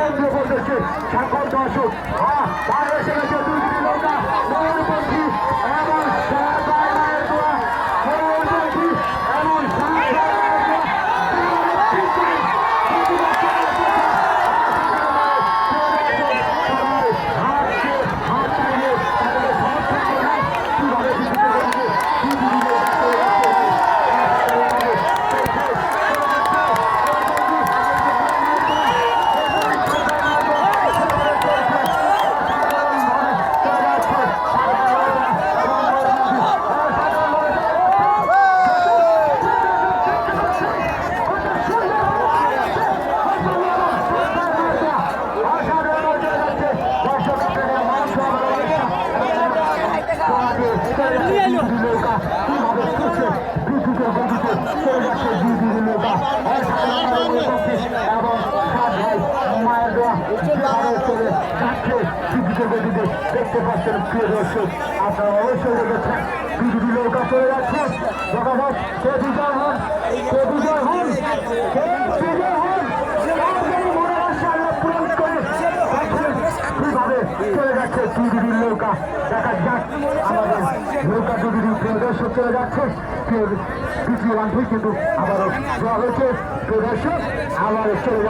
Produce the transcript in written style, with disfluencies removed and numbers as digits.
কেন্দ্র করতেছে সকল দর্শক তার এসে গেছে দুইটি নৌকা ময়ূরপঙ্খী এবং মায়ের দোয়া ময়ূরপঙ্খী এবং দেখতে পাচ্ছেন প্রিয় দর্শক আপনারা অবশ্যই দেখেছেন বিজেপি নৌকা চলে যাচ্ছে দেখা যাক কে বিজয় হন কে বিজয় হন কে বিজয় হন কিভাবে চলে যাচ্ছে বিজেপির নৌকা দেখা যাক আমাদের নৌকা বিজেপি প্রিয় দর্শক চলে যাচ্ছে বিজেপি কিন্তু আবারও দেওয়া হয়েছে প্রিয় দর্শক আবারও চলে যাচ্ছে।